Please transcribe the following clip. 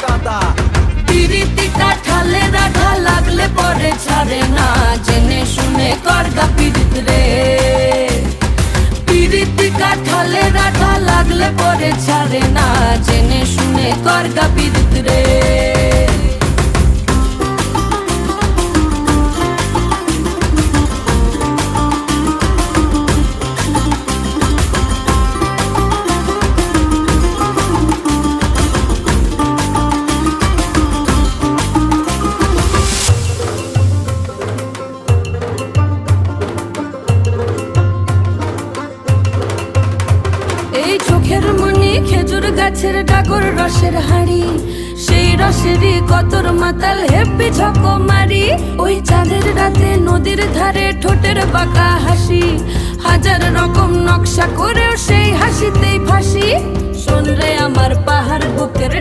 গাদা। পিরিতি কাঠালে রাধা লাগলে পরে ছাড়ে না, জেনে শুনে করগা পিরিত রে। পিরিতি কাঠালে রাধা লাগলে পরে ছাড়ে না, জেনে শুনে করগা পিরিত রে। এই চোখের মনি খেজুর গাছের ডাগর রসের হাড়ি, সেই রসেরই কতর মাতাল হেপি ঝকো মারি। ওই চাঁদের রাতে নদীর ধারে ঠোঁটের বাঁকা হাসি, হাজার রকম নকশা করেও সেই হাসিতেই ফাঁসি। শোন রে আমার পাহাড় বুকের